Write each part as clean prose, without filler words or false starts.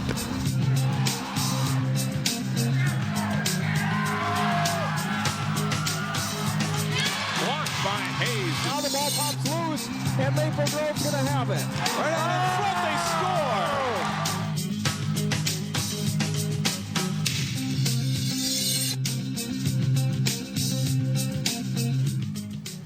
Blocked by Hayes. Now the ball pops loose, and Maple Grove's going to have it. Right out in front, they score.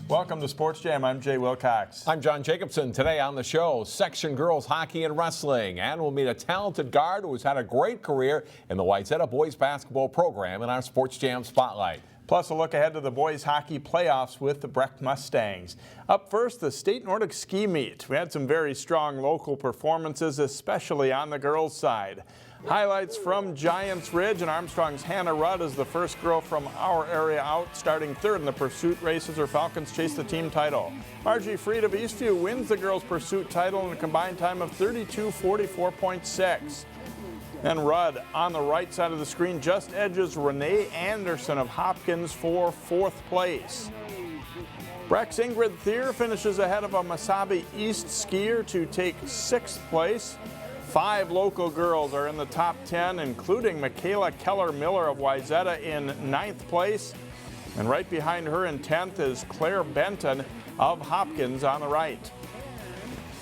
Welcome to Sports Jam. I'm Jay Wilcox. I'm John Jacobson. Today on the show, section girls hockey and wrestling. And we'll meet a talented guard who's had a great career in the Wayzata boys basketball program in our Sports Jam Spotlight. Plus a look ahead to the boys hockey playoffs with the Breck Mustangs. Up first, the state Nordic ski meet. We had some very strong local performances, especially on the girls' side. Highlights from Giants Ridge, and Armstrong's Hannah Rudd is the first girl from our area out, starting third in the pursuit races. Her Falcons chase the team title. Margie Freed of Eastview wins the girls' pursuit title in a combined time of 32:44.6. And Rudd on the right side of the screen just edges Renee Anderson of Hopkins for fourth place. Breck's Ingrid Thier finishes ahead of a Mesabi East skier to take sixth place. 5 local girls are in the top 10, including Michaela Keller-Miller of Wayzata in ninth place. And right behind her in 10th is Claire Benton of Hopkins on the right.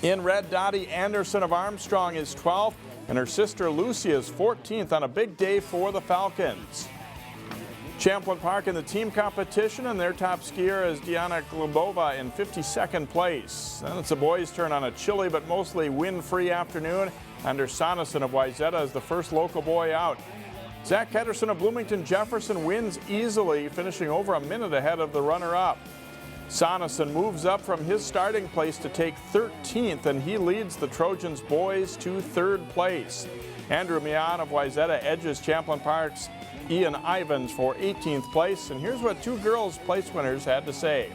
In red, Dottie Anderson of Armstrong is 12th, and her sister Lucy is 14th on a big day for the Falcons. Champlin Park in the team competition, and their top skier is Diana Globova in 52nd place. Then it's the boys' turn on a chilly but mostly wind-free afternoon. Anders Sonneson of Wayzata is the first local boy out. Zach Ketterson of Bloomington Jefferson wins easily, finishing over a minute ahead of the runner-up. Sonneson moves up from his starting place to take 13th, and he leads the Trojans boys to third place. Andrew Mian of Wayzata edges Champlin Park's Ian Ivans for 18th place, and here's what 2 girls place winners had to say.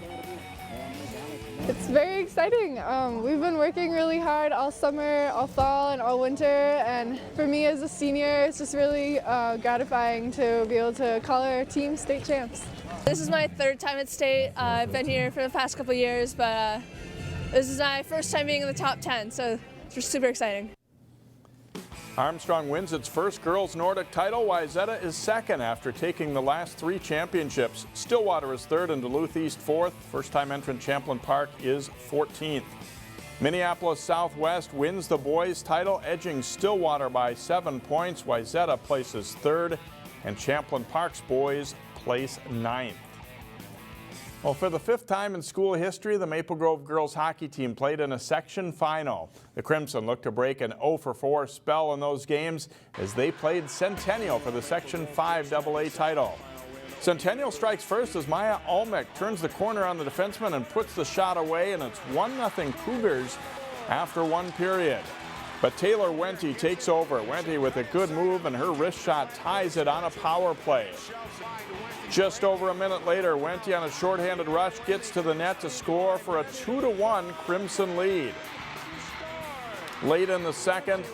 It's very exciting. We've been working really hard all summer, all fall, and all winter, and for me as a senior, it's just really gratifying to be able to call our team state champs. This is my 3rd time at state. I've been here for the past couple years, but this is my first time being in the top 10, so it's just super exciting. Armstrong wins its first girls Nordic title. Wayzata is second after taking the last 3 championships. Stillwater is third and Duluth East fourth. First-time entrant Champlin Park is 14th. Minneapolis Southwest wins the boys title, edging Stillwater by 7 points. Wayzata places third, and Champlin Park's boys place 9th. Well, for the 5th time in school history, the Maple Grove girls hockey team played in a section final. The Crimson looked to break an 0-for-4 spell in those games as they played Centennial for the Section 5 AA title. Centennial strikes first as Maya Almec turns the corner on the defenseman and puts the shot away, and it's 1-0 Cougars after 1 period. But Taylor Wente takes over. Wente with a good move, and her wrist shot ties it on a power play. Just over a minute later, Wente on a shorthanded rush gets to the net to score for a 2-1 Crimson lead. Late in the second,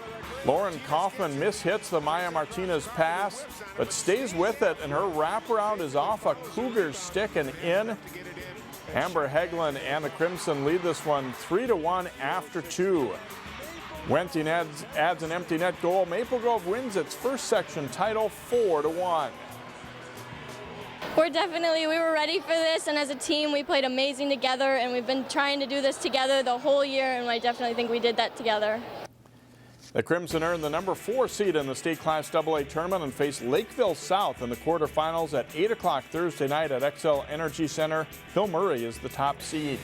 Lauren Kaufman mishits the Maya Martinez pass, but stays with it, and her wraparound is off a Cougars stick and in. Amber Heglin and the Crimson lead this one 3-1 after 2. Wente adds an empty net goal. Maple Grove wins its first section title 4-1. We were ready for this, and as a team we played amazing together, and we've been trying to do this together the whole year, and I definitely think we did that together. The Crimson earned the number 4 seed in the state class AA tournament and face Lakeville South in the quarterfinals at 8 o'clock Thursday night at XL Energy Center. Phil Murray is the top seed.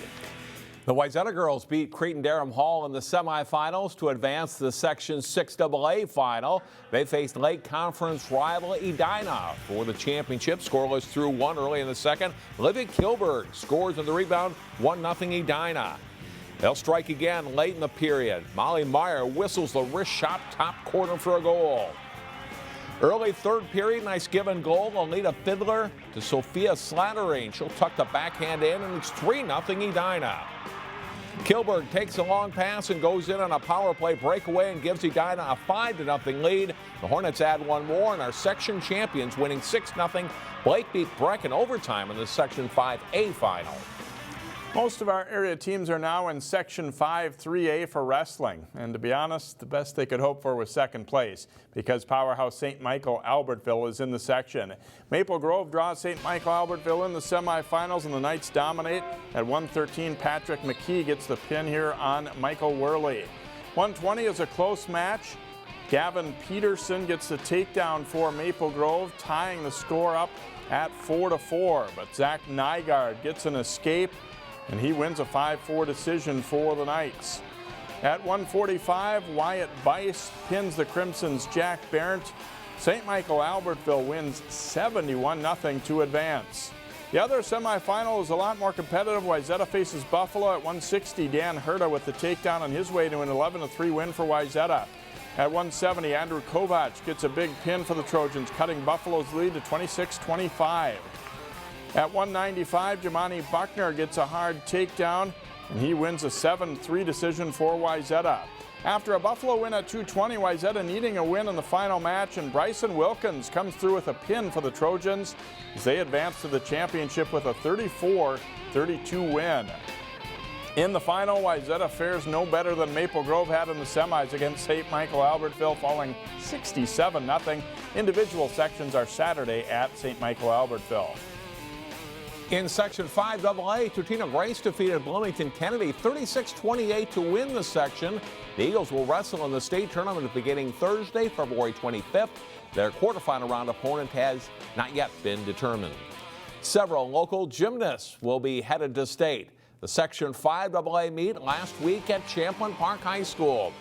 The Wayzata girls beat Creighton-Durham Hall in the semifinals to advance to the Section 6 AA final. They faced Lake Conference rival Edina for the championship. Scoreless through 1 early in the second. Livy Kilberg scores on the rebound, 1-0 Edina. They'll strike again late in the period. Molly Meyer whistles the wrist shot top corner for a goal. Early 3rd period, nice give and goal. Alita Fiddler to Sophia Slattery. She'll tuck the backhand in, and it's 3-0 Edina. Kilberg takes a long pass and goes in on a power play breakaway and gives Edina a 5-0 lead. The Hornets add one more and are section champions, winning 6-0. Blake beat Breck in overtime in the Section 5A final. Most of our area teams are now in Section 5 3A for wrestling, and to be honest, the best they could hope for was second place because powerhouse St. Michael Albertville is in the section. Maple Grove draws St. Michael Albertville in the semifinals, and the Knights dominate. At 113, Patrick McKee gets the pin here on Michael Worley. 120 is a close match. Gavin Peterson gets the takedown for Maple Grove, tying the score up at 4-4, but Zach Nygaard gets an escape, and he wins a 5-4 decision for the Knights. At 145, Wyatt Bice pins the Crimson's Jack Barrett. St. Michael Albertville wins 71-0 to advance. The other semifinal is a lot more competitive. Wayzata faces Buffalo at 160. Dan Herta with the takedown on his way to an 11-3 win for Wayzata. At 170, Andrew Kovac gets a big pin for the Trojans, cutting Buffalo's lead to 26-25. At 195, Jamani Buckner gets a hard takedown, and he wins a 7-3 decision for Wayzata. After a Buffalo win at 220, Wayzata needing a win in the final match, and Bryson Wilkins comes through with a pin for the Trojans as they advance to the championship with a 34-32 win. In the final, Wayzata fares no better than Maple Grove had in the semis against St. Michael Albertville, falling 67-0. Individual sections are Saturday at St. Michael Albertville. In Section 5 AA, Tutina Grace defeated Bloomington Kennedy 36-28 to win the section. The Eagles will wrestle in the state tournament beginning Thursday, February 25th. Their quarterfinal round opponent has not yet been determined. Several local gymnasts will be headed to state. The Section 5 AA meet last week at Champlin Park High School.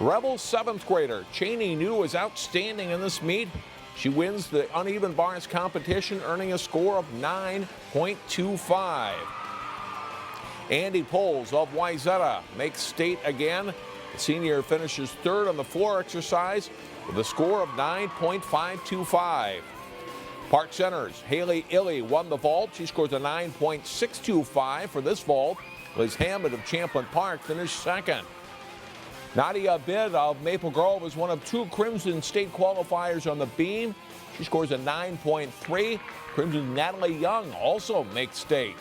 Rebels 7th grader Cheney New was outstanding in this meet. She wins the uneven bars competition, earning a score of 9.25. Andy Poles of Wayzata makes state again. The senior finishes third on the floor exercise with a score of 9.525. Park Center's Haley Illy won the vault. She scores a 9.625 for this vault. Liz Hammond of Champlin Park finished second. Nadia Bid of Maple Grove is one of two Crimson state qualifiers on the beam. She scores a 9.3. Crimson's Natalie Young also makes state.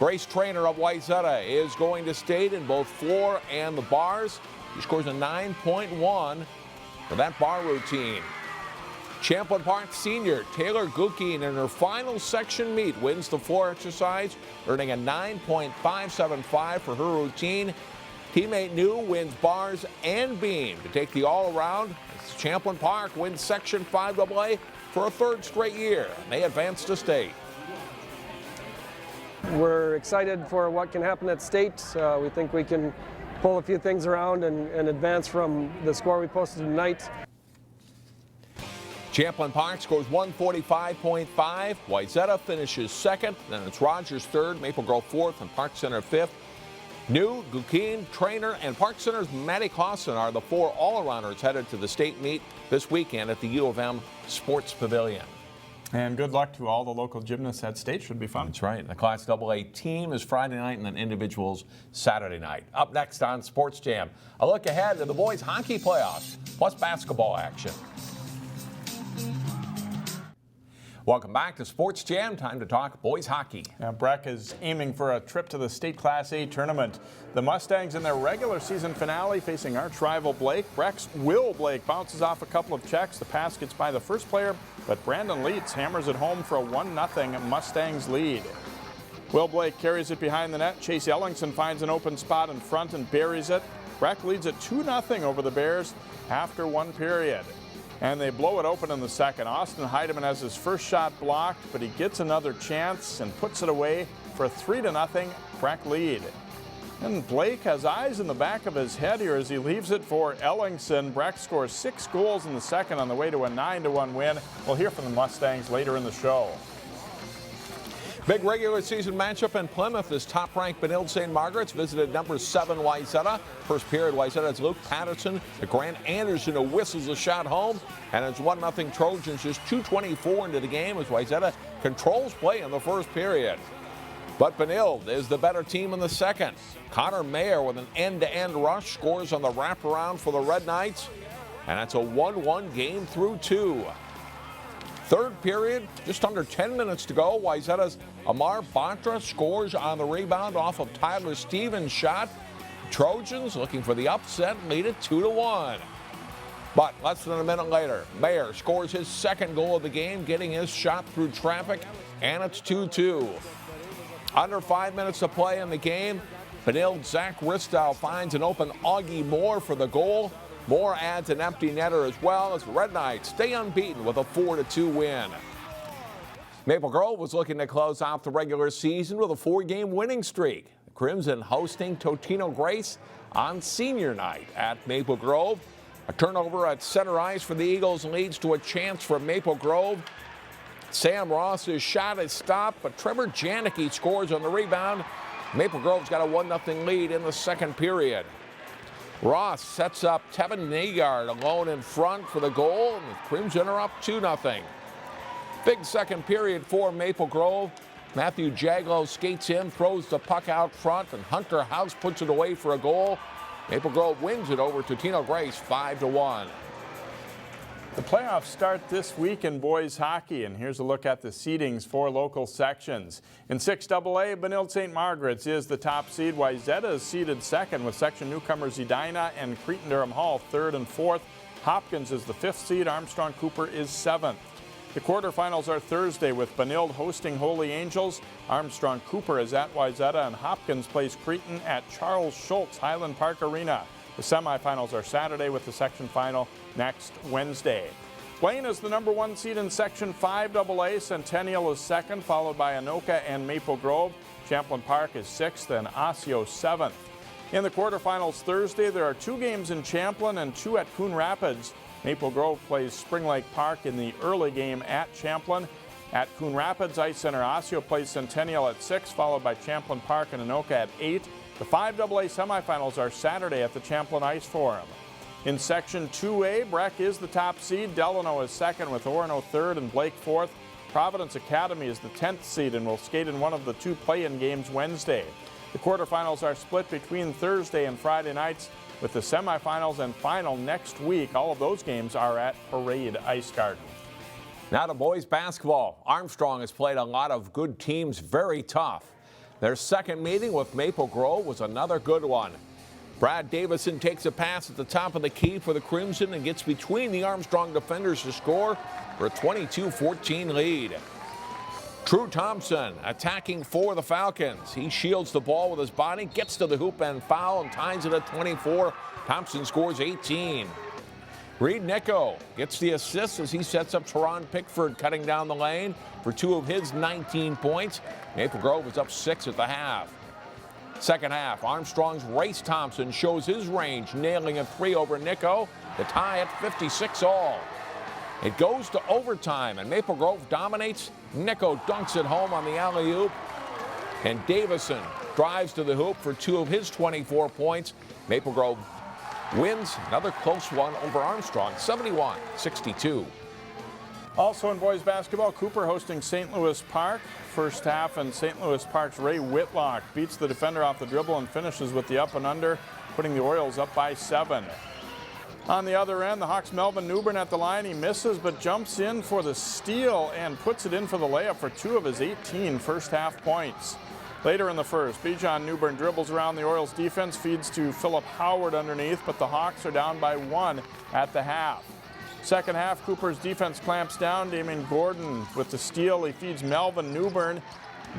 Grace Trainer of Wayzata is going to state in both floor and the bars. She scores a 9.1 for that bar routine. Champlin Park senior Taylor Gukin in her final section meet wins the floor exercise, earning a 9.575 for her routine. Teammate New wins bars and beam to take the all-around. Champlin Park wins Section 5 AA for a third straight year. They advance to state. We're excited for what can happen at state. We think we can pull a few things around and advance from the score we posted tonight. Champlin Park scores 145.5. Wayzata finishes second. Then it's Rogers third, Maple Grove fourth, and Park Center fifth. New, Gukin, Trainer, and Park Center's Maddie Clausen are the four all-arounders headed to the state meet this weekend at the U of M Sports Pavilion. And good luck to all the local gymnasts at state. Should be fun. That's right. The Class AA team is Friday night and then individuals Saturday night. Up next on Sports Jam, a look ahead to the boys hockey playoffs, plus basketball action. Welcome back to Sports Jam. Time to talk boys hockey. Now, Breck is aiming for a trip to the state Class A tournament. The Mustangs in their regular season finale facing arch rival Blake. Breck's Will Blake bounces off a couple of checks. The pass gets by the first player, but Brandon Leitz hammers it home for a 1-0 Mustangs lead. Will Blake carries it behind the net. Chase Ellingson finds an open spot in front and buries it. Breck leads at 2-0 over the Bears after one period. And they blow it open in the second. Austin Heidemann has his first shot blocked, but he gets another chance and puts it away for a 3-0 Breck lead. And Blake has eyes in the back of his head here as he leaves it for Ellingson. Breck scores 6 goals in the second on the way to a 9-1 win. We'll hear from the Mustangs later in the show. Big regular season matchup in Plymouth as top-ranked Benilde St. Margaret's visited number 7 Wayzata. First period, Wayzata's Luke Patterson to Grant Anderson, who whistles a shot home. And it's 1-0 Trojans, just 2:24 into the game as Wayzata controls play in the first period. But Benilde is the better team in the second. Connor Mayer with an end-to-end rush scores on the wraparound for the Red Knights. And that's a 1-1 game through 2. Third period, just under 10 minutes to go. Wayzata's Amar Batra scores on the rebound off of Tyler Stevens' shot. Trojans looking for the upset, lead it 2-1. But less than a minute later, Mayer scores his second goal of the game, getting his shot through traffic, and it's 2-2. Under 5 minutes to play in the game, Benilde Zach Ristow finds an open Augie Moore for the goal. Moore adds an empty netter as well as the Red Knights stay unbeaten with a 4-2 win. Maple Grove was looking to close out the regular season with a 4-game winning streak. The Crimson hosting Totino Grace on senior night at Maple Grove. A turnover at center ice for the Eagles leads to a chance for Maple Grove. Sam Ross's shot is stopped, but Trevor Janicki scores on the rebound. Maple Grove's got a 1-0 lead in the second period. Ross sets up Tevin Nagard alone in front for the goal, and the Crimson are up 2-0. Big second period for Maple Grove. Matthew Jaglow skates in, throws the puck out front, and Hunter House puts it away for a goal. Maple Grove wins it over Totino Grace 5-1. The playoffs start this week in boys hockey, and here's a look at the seedings for local sections. In 6AA, Benilde St. Margaret's is the top seed. Wayzata is seeded second with section newcomers Edina and Cretin-Durham Hall third and fourth. Hopkins is the fifth seed. Armstrong Cooper is seventh. The quarterfinals are Thursday with Benilde hosting Holy Angels. Armstrong Cooper is at Wayzata, and Hopkins plays Cretin at Charles Schultz Highland Park Arena. The semifinals are Saturday with the section final next Wednesday. Blaine is the number 1 seed in section 5AA. Centennial is second, followed by Anoka and Maple Grove. Champlain Park is sixth and Osseo seventh. In the quarterfinals Thursday, there are 2 games in Champlain and 2 at Coon Rapids. Maple Grove plays Spring Lake Park in the early game at Champlain. At Coon Rapids Ice Center, Osseo plays Centennial at 6, followed by Champlain Park and Anoka at 8. The 5AA semifinals are Saturday at the Champlain Ice Forum. In Section 2A, Breck is the top seed. Delano is second with Orono third and Blake fourth. Providence Academy is the 10th seed and will skate in one of the 2 play-in games Wednesday. The quarterfinals are split between Thursday and Friday nights with the semifinals and final next week. All of those games are at Parade Ice Garden. Now to boys basketball. Armstrong has played a lot of good teams very tough. Their second meeting with Maple Grove was another good one. Brad Davison takes a pass at the top of the key for the Crimson and gets between the Armstrong defenders to score for a 22-14 lead. True Thompson attacking for the Falcons. He shields the ball with his body, gets to the hoop and foul, and ties it at 24. Thompson scores 18. Reed Nicko gets the assist as he sets up Teron Pickford cutting down the lane for 2 of his 19 points. Maple Grove is up 6 at the half. Second half, Armstrong's Race Thompson shows his range, nailing a 3 over Nicko to tie at 56 all. It goes to overtime, and Maple Grove dominates. Nicko dunks it home on the alley-oop, and Davison drives to the hoop for 2 of his 24 points. Maple Grove wins another close one over Armstrong, 71-62. Also in boys basketball, Cooper hosting St. Louis Park. First half, and St. Louis Park's Ray Whitlock beats the defender off the dribble and finishes with the up and under, putting the Orioles up by 7. On the other end, the Hawks' Melvin Newbern at the line. He misses but jumps in for the steal and puts it in for the layup for 2 of his 18 first half points. Later in the first, Bijan Newbern dribbles around the Orioles defense, feeds to Philip Howard underneath, but the Hawks are down by 1 at the half. Second half, Cooper's defense clamps down. Damon Gordon with the steal. He feeds Melvin Newbern.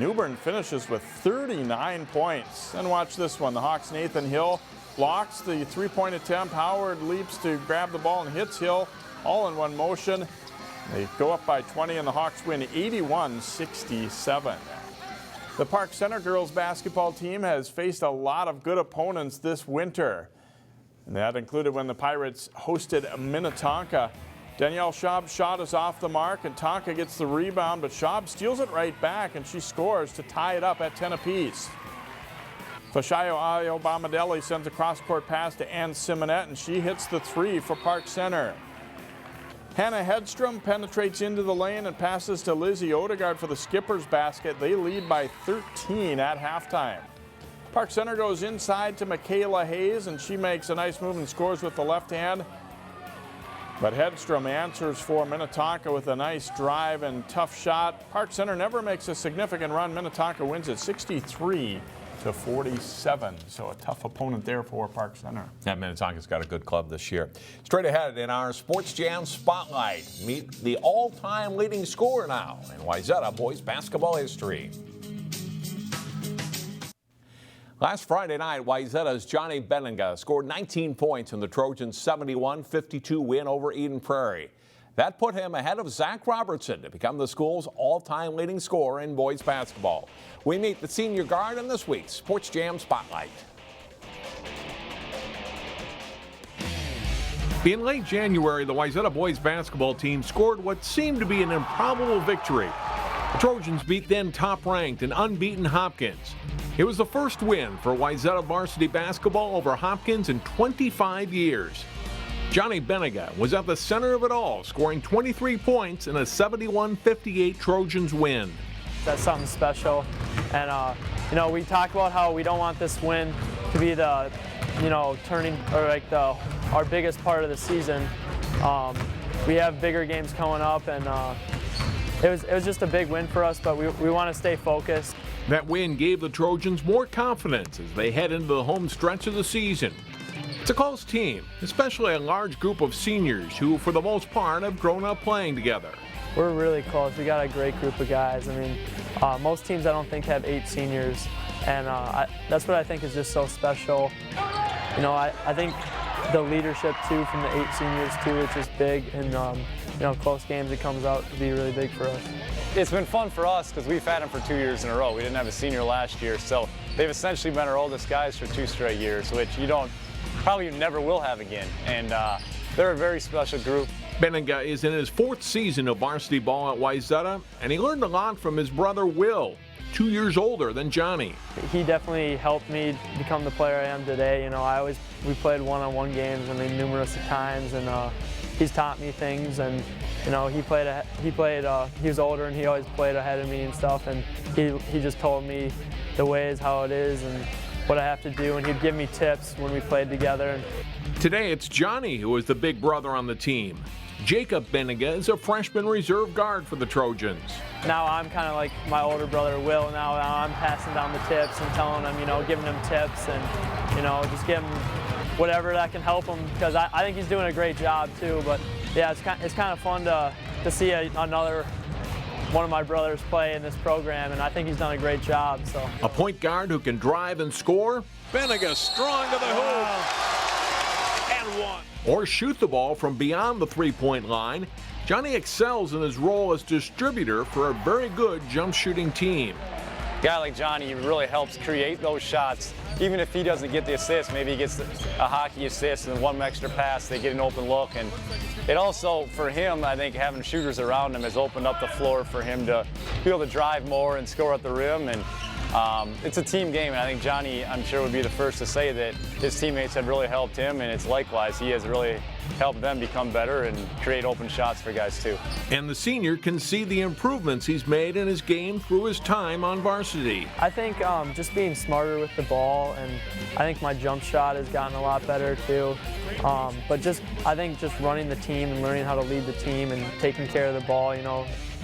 Newbern finishes with 39 points. And watch this one. The Hawks' Nathan Hill blocks the 3-point attempt. Howard leaps to grab the ball and hits Hill all in one motion. They go up by 20, and the Hawks win 81-67. The Park Center girls basketball team has faced a lot of good opponents this winter. And that included when the Pirates hosted Minnetonka. Danielle Schaub's shot is off the mark, and Tonka gets the rebound, but Schaub steals it right back, and she scores to tie it up at 10 apiece. Fashayo Ayo-Bamadelli sends a cross-court pass to Ann Simonet, and she hits the 3 for Park Center. Hannah Hedstrom penetrates into the lane and passes to Lizzie Odegaard for the skipper's basket. They lead by 13 at halftime. Park Center goes inside to Michaela Hayes, and she makes a nice move and scores with the left hand. But Hedstrom answers for Minnetonka with a nice drive and tough shot. Park Center never makes a significant run. Minnetonka wins at 63-47. So a tough opponent there for Park Center. Yeah, Minnetonka's got a good club this year. Straight ahead in our Sports Jam Spotlight, meet the all-time leading scorer now in Wayzata boys basketball history. Last Friday night, Wayzata's Johnny Beeninga scored 19 points in the Trojans' 71-52 win over Eden Prairie. That put him ahead of Zach Robertson to become the school's all-time leading scorer in boys basketball. We meet the senior guard in this week's Sports Jam Spotlight. In late January, the Wayzata boys basketball team scored what seemed to be an improbable victory. The Trojans beat then top-ranked and unbeaten Hopkins. It was the first win for Wayzata varsity basketball over Hopkins in 25 years. Johnny Beeninga was at the center of it all, scoring 23 points in a 71-58 Trojans win. That's something special. And, we talk about how we don't want this win to be the, turning, or like our biggest part of the season. We have bigger games coming up, and it was just a big win for us, but we want to stay focused. That win gave the Trojans more confidence as they head into the home stretch of the season. It's a close team, especially a large group of seniors who, for the most part, have grown up playing together. We're really close. We got a great group of guys. I mean, most teams I don't think have 8 seniors, and that's what I think is just so special. I think the leadership too from the 8 seniors too, which is big, and close games, it comes out to be really big for us. It's been fun for us because we've had them for 2 years in a row. We didn't have a senior last year, so they've essentially been our oldest guys for 2 straight years, which probably never will have again. And they're a very special group. Beeninga is in his 4th season of varsity ball at Wayzata, and he learned a lot from his brother Will, 2 years older than Johnny. He definitely helped me become the player I am today. We played one-on-one games, numerous times, and he's taught me things, and he was older and he always played ahead of me and stuff, and he just told me the ways, how it is, and what I have to do, and he'd give me tips when we played together. Today it's Johnny who is the big brother on the team. Jacob Beeninga is a freshman reserve guard for the Trojans. Now I'm kind of like my older brother Will. Now I'm passing down the tips and telling him, giving him tips, and just giving him whatever that can help him, because I think he's doing a great job too. But yeah, it's kind of fun to see another one of my brothers play in this program, and I think he's done a great job. So a point guard who can drive and score. Beeninga strong to the hoop and one. Or shoot the ball from beyond the three-point line. Johnny excels in his role as distributor for a very good jump shooting team. A guy like Johnny really helps create those shots. Even if he doesn't get the assist, maybe he gets a hockey assist and one extra pass, they get an open look. And it also, for him, I think having shooters around him has opened up the floor for him to be able to drive more and score at the rim. And it's a team game, and I think Johnny, I'm sure, would be the first to say that his teammates have really helped him, and it's likewise. He has really helped them become better and create open shots for guys too. And the senior can see the improvements he's made in his game through his time on varsity. I think just being smarter with the ball, and I think my jump shot has gotten a lot better too. But I think just running the team and learning how to lead the team and taking care of the ball,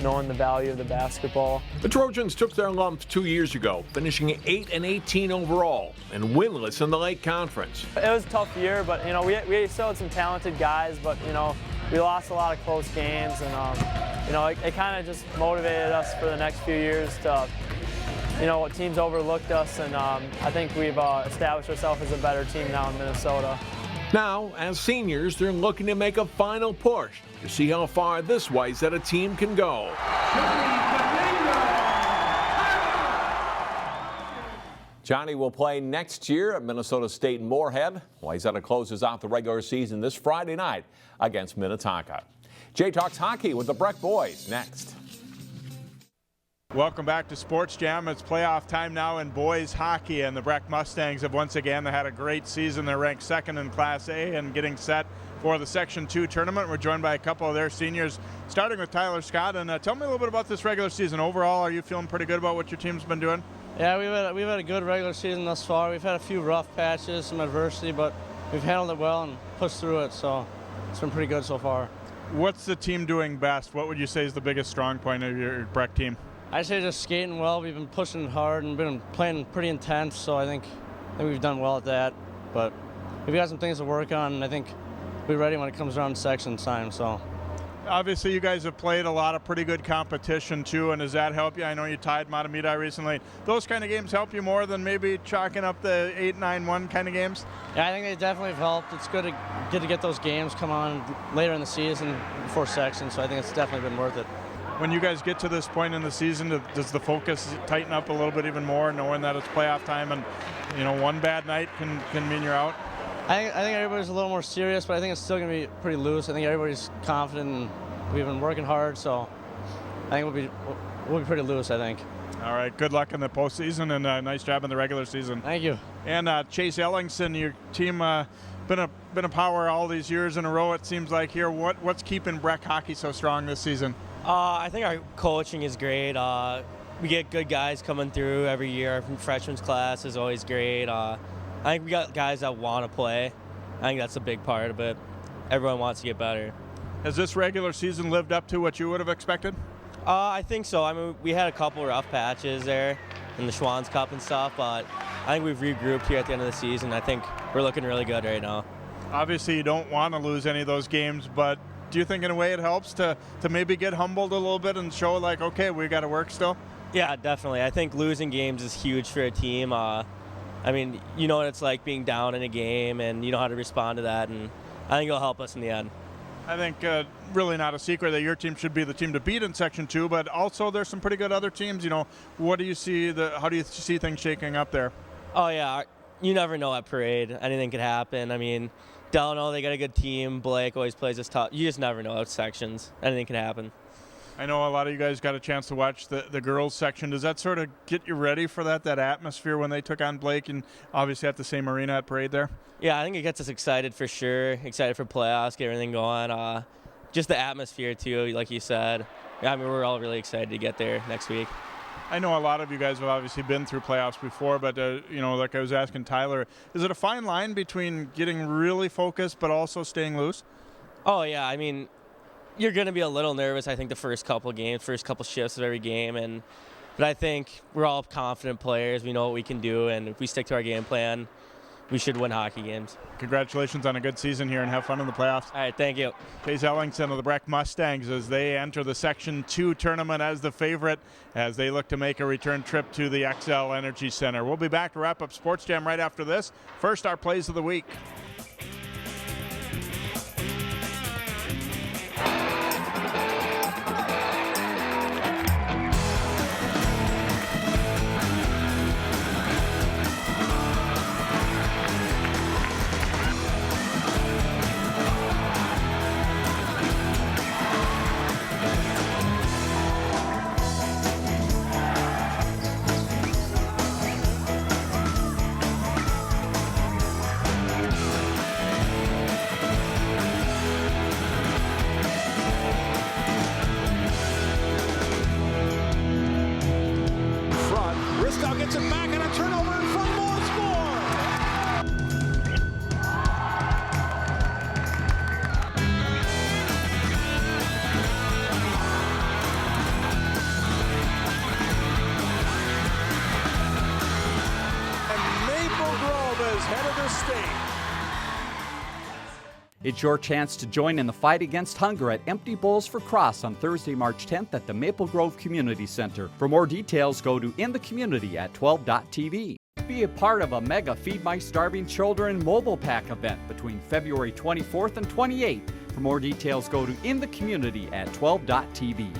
knowing the value of the basketball. The Trojans took their lumps 2 years ago, finishing 8-18 overall and winless in the Lake Conference. It was a tough year, but we still had some talented guys, but we lost a lot of close games, and it kind of just motivated us for the next few years to teams overlooked us, and I think we've established ourselves as a better team now in Minnesota. Now, as seniors, they're looking to make a final push to see how far this Wayzata team can go. Johnny will play next year at Minnesota State Moorhead. Wayzata closes out the regular season this Friday night against Minnetonka. Jay talks hockey with the Breck boys next. Welcome back to Sports Jam. It's playoff time now in boys hockey, and the Breck Mustangs have once again had a great season. They're ranked 2nd in Class A and getting set for the Section 2 tournament. We're joined by a couple of their seniors, starting with Tyler Scott. And tell me a little bit about this regular season. Overall, are you feeling pretty good about what your team's been doing? Yeah, we've had a good regular season thus far. We've had a few rough patches, some adversity, but we've handled it well and pushed through it. So it's been pretty good so far. What's the team doing best? What would you say is the biggest strong point of your Breck team? I'd say just skating well. We've been pushing hard and been playing pretty intense, so I think we've done well at that. But we've got some things to work on, and I think we'll be ready when it comes around section time. So. Obviously, you guys have played a lot of pretty good competition, too, and does that help you? I know you tied Matamidi recently. Those kind of games help you more than maybe chalking up the 8-9-1 kind of games? Yeah, I think they definitely have helped. It's good to get those games come on later in the season before section, so I think it's definitely been worth it. When you guys get to this point in the season, does the focus tighten up a little bit even more, knowing that it's playoff time and, you know, one bad night can mean you're out? I think everybody's a little more serious, but I think it's still going to be pretty loose. I think everybody's confident, and we've been working hard, so I think we'll be pretty loose, I think. All right, good luck in the postseason, and nice job in the regular season. Thank you. And Chase Ellingson, your team been a power all these years in a row, it seems like here. What's keeping Breck hockey so strong this season? I think our coaching is great. We get good guys coming through every year. From freshman's class is always great. I think we got guys that want to play. I think that's a big part of it. Everyone wants to get better. Has this regular season lived up to what you would have expected? I think so. I mean, we had a couple rough patches there in the Schwann's Cup and stuff, but I think we've regrouped here at the end of the season. I think we're looking really good right now. Obviously, you don't want to lose any of those games, but do you think in a way it helps to maybe get humbled a little bit and show like, okay, we got to work still? Yeah, definitely. I think losing games is huge for a team. I mean, you know what it's like being down in a game, and you know how to respond to that, and I think it'll help us in the end. I think really not a secret that your team should be the team to beat in Section 2, but also there's some pretty good other teams. You know, how do you see things shaking up there? Oh, yeah. You never know at Parade. Anything could happen. I mean, Delano, they got a good team. Blake always plays us tough. You just never know at sections. Anything can happen. I know a lot of you guys got a chance to watch the girls section. Does that sort of get you ready for that atmosphere when they took on Blake and obviously at the same arena at Parade there? Yeah, I think it gets us excited for sure. Excited for playoffs, get everything going. Just the atmosphere too, like you said. Yeah, I mean, we're all really excited to get there next week. I know a lot of you guys have obviously been through playoffs before, but you know, like I was asking Tyler, is it a fine line between getting really focused but also staying loose? Oh yeah, I mean, you're going to be a little nervous, I think, the first couple games, first couple shifts of every game. But I think we're all confident players. We know what we can do, and if we stick to our game plan, we should win hockey games. Congratulations on a good season here, and have fun in the playoffs. All right, thank you. Chase Ellingson of the Breck Mustangs as they enter the Section 2 tournament as the favorite as they look to make a return trip to the XL Energy Center. We'll be back to wrap up Sports Jam right after this. First, our plays of the week. Gets it back and a turnover in front, more score! And Maple Grove is headed to state. It's your chance to join in the fight against hunger at Empty Bowls for Cross on Thursday, March 10th at the Maple Grove Community Center. For more details, go to InTheCommunity at 12.tv. Be a part of a mega Feed My Starving Children mobile pack event between February 24th and 28th. For more details, go to InTheCommunity at 12.tv.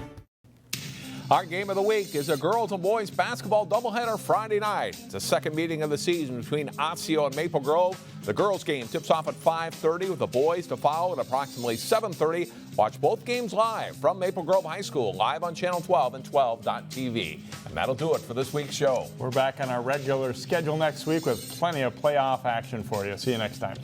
Our game of the week is a girls and boys basketball doubleheader Friday night. It's the second meeting of the season between Osseo and Maple Grove. The girls game tips off at 5:30 with the boys to follow at approximately 7:30. Watch both games live from Maple Grove High School, live on Channel 12 and 12.tv. And that'll do it for this week's show. We're back on our regular schedule next week with plenty of playoff action for you. See you next time.